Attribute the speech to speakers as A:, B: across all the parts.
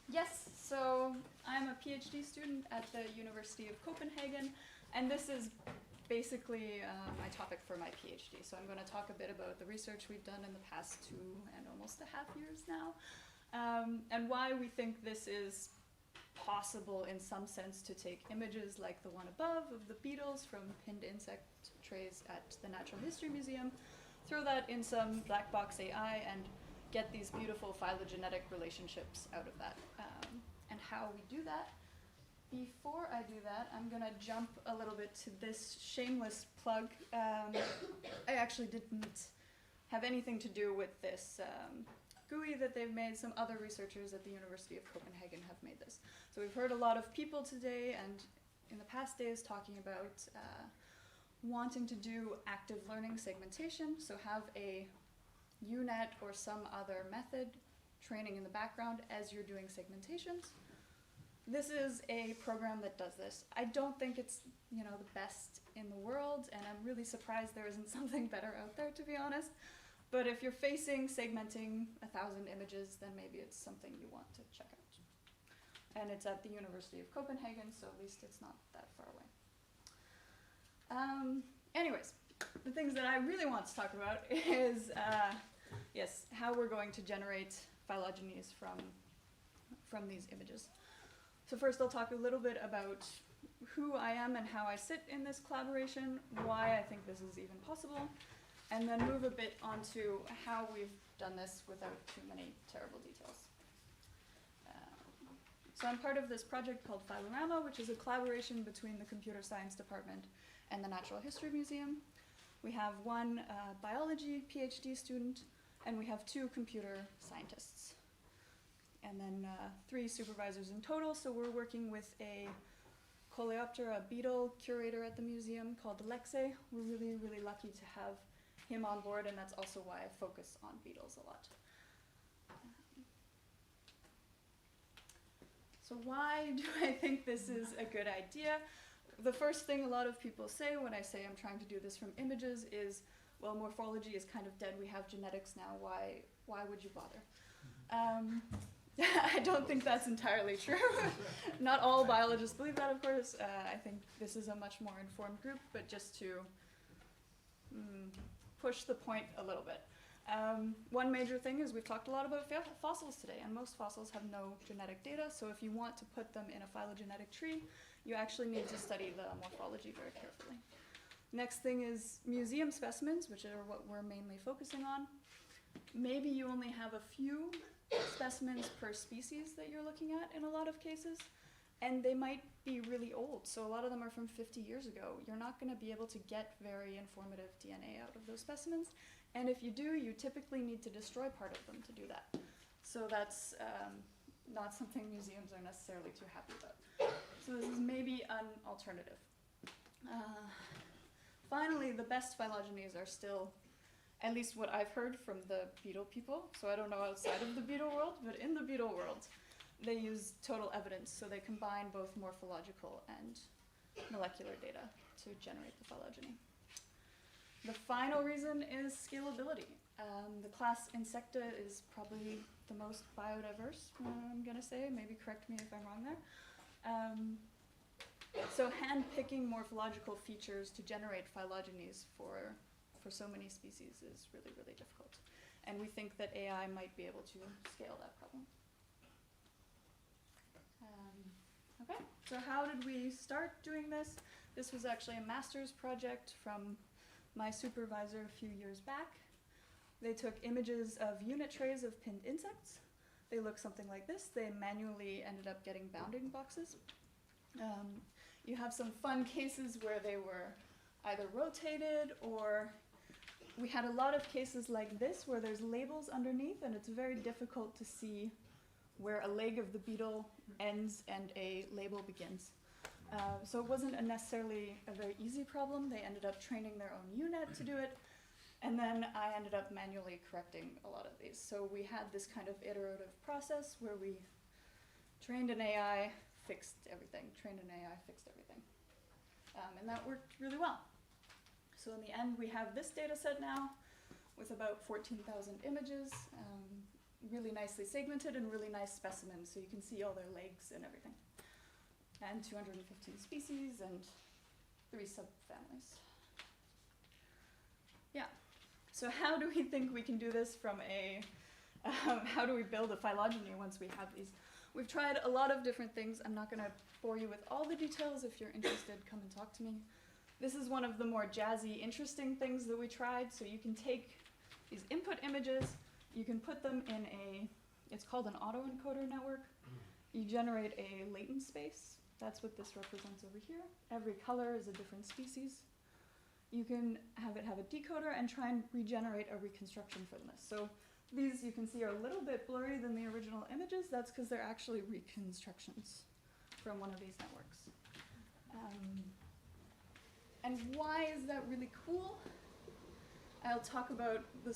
A: Yes, so I'm a PhD student at the University of Copenhagen, and this is basically my topic for my PhD. So I'm going to talk a bit about the research we've done in the past 2 and almost a half years now, and why we think this is possible in some sense to take images like the one above of the beetles from pinned insect trays at the Natural History Museum, throw that in some black box AI, and get these beautiful phylogenetic relationships out of that. And how we do that. Before I do that, I'm going to jump a little bit to this shameless plug. I actually didn't have anything to do with this GUI that they've made. Some other researchers at the University of Copenhagen have made this. So we've heard a lot of people today and in the past days talking about wanting to do active learning segmentation, so have a UNet or some other method training in the background as you're doing segmentations. This is a program that does this. I don't think it's the best in the world, and I'm really surprised there isn't something better out there, to be honest. But if you're facing segmenting 1,000 images, then maybe it's something you want to check out. And it's at the University of Copenhagen, so at least it's not that far away. Anyways, the things that I really want to talk about is yes, how we're going to generate phylogenies from these images. So first I'll talk a little bit about who I am and how I sit in this collaboration, why I think this is even possible, and then move a bit onto how we've done this without too many terrible details. So I'm part of this project called Phylorama, which is a collaboration between the Computer Science Department and the Natural History Museum. We have one biology PhD student, and we have 2 computer scientists, and then 3 supervisors in total. So we're working with a coleoptera beetle curator at the museum called Alexei. We're really, really lucky to have him on board, and that's also why I focus on beetles a lot. So why do I think this is a good idea? The first thing a lot of people say when I say I'm trying to do this from images is, well, morphology is kind of dead. We have genetics now. Why would you bother? I don't think that's entirely true. Not all biologists believe that, of course. I think this is a much more informed group, but just to push the point a little bit. One major thing is we've talked a lot about fossils today, and most fossils have no genetic data, so if you want to put them in a phylogenetic tree, you actually need to study the morphology very carefully. Next thing is museum specimens, which are what we're mainly focusing on. Maybe you only have a few specimens per species that you're looking at in a lot of cases, and they might be really old. So a lot of them are from 50 years ago. You're not going to be able to get very informative DNA out of those specimens, and if you do, you typically need to destroy part of them to do that. So that's not something museums are necessarily too happy about. So this is maybe an alternative. Finally, the best phylogenies are still, at least what I've heard from the beetle people, so I don't know outside of the beetle world, but in the beetle world, they use total evidence, so they combine both morphological and molecular data to generate the phylogeny. The final reason is scalability. The class Insecta is probably the most biodiverse, I'm going to say. Maybe correct me if I'm wrong there. So hand-picking morphological features to generate phylogenies for so many species is really, really difficult. And we think that AI might be able to scale that problem. Okay, so how did we start doing this? This was actually a master's project from my supervisor a few years back. They took images of unit trays of pinned insects. They look something like this. They manually ended up getting bounding boxes. You have some fun cases where they were either rotated, or we had a lot of cases like this where there's labels underneath and it's very difficult to see where a leg of the beetle ends and a label begins. So it wasn't necessarily a very easy problem. They ended up training their own UNet to do it, and then I ended up manually correcting a lot of these. So we had this kind of iterative process where we trained an AI, fixed everything, trained an AI, fixed everything. And that worked really well. So in the end, we have this data set now with about 14,000 images. really nicely segmented and really nice specimens, so you can see all their legs and everything. And 215 species and 3 subfamilies. Yeah. So how do we think we can do this from a, how do we build a phylogeny once we have these? We've tried a lot of different things. I'm not going to bore you with all the details. If you're interested, come and talk to me. This is one of the more jazzy, interesting things that we tried. So you can take these input images, you can put them in a, it's called an autoencoder network. You generate a latent space. That's what this represents over here. Every color is a different species. You can have it have a decoder and try and regenerate a reconstruction from this. So these you can see are a little bit blurry than the original images. That's because they're actually reconstructions from one of these networks. And why is that really cool? I'll talk about the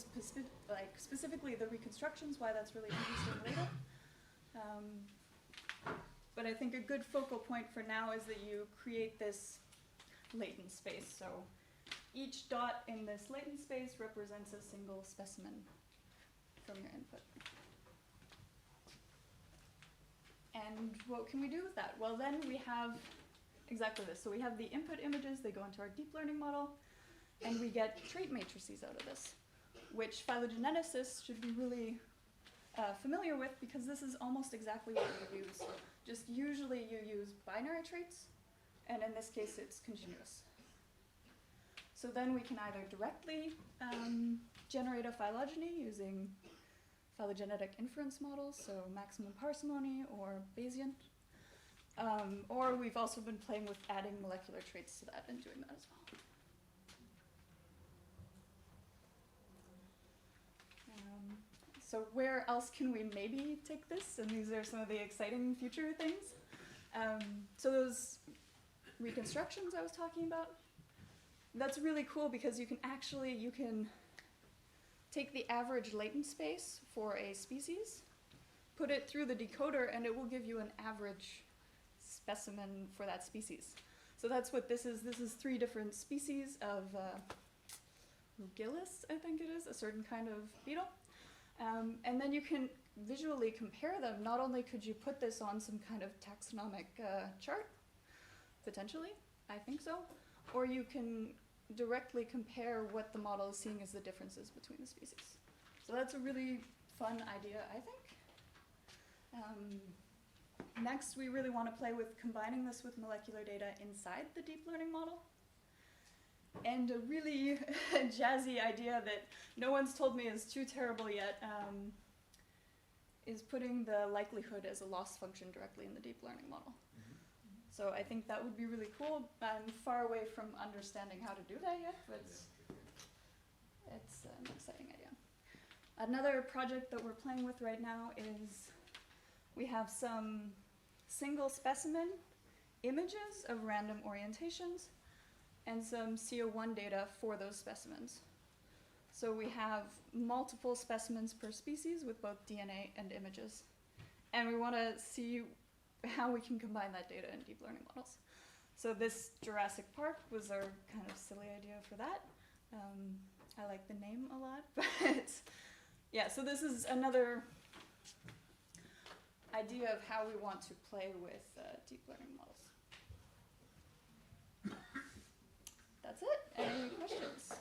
A: specifically the reconstructions, why that's really interesting later. But I think a good focal point for now is that you create this latent space. So each dot in this latent space represents a single specimen from your input. And what can we do with that? Well, then we have exactly this. So we have the input images, they go into our deep learning model, and we get trait matrices out of this, which phylogeneticists should be really familiar with, because this is almost exactly what you use. Just usually you use binary traits, and in this case it's continuous. So then we can either directly generate a phylogeny using phylogenetic inference models, so maximum parsimony or Bayesian. Or we've also been playing with adding molecular traits to that and doing that as well. So where else can we maybe take this? And these are some of the exciting future things. So those reconstructions I was talking about, that's really cool because you can take the average latent space for a species, put it through the decoder, and it will give you an average specimen for that species. So that's what this is. This is 3 different species of Rugilus, I think it is, a certain kind of beetle. And then you can visually compare them. Not only could you put this on some kind of taxonomic chart, potentially, I think so, or you can directly compare what the model is seeing as the differences between the species. So that's a really fun idea, I think. Next, we really want to play with combining this with molecular data inside the deep learning model. And a really jazzy idea that no one's told me is too terrible yet is putting the likelihood as a loss function directly in the deep learning model. So I think that would be really cool. I'm far away from understanding how to do that yet, but it's an exciting idea. Another project that we're playing with right now is we have some single specimen images of random orientations and some CO1 data for those specimens. So we have multiple specimens per species with both DNA and images. And we want to see how we can combine that data in deep learning models. So this Jurassic Park was our kind of silly idea for that. I like the name a lot, but yeah, so this is another idea of how we want to play with deep learning models. That's it. Any questions?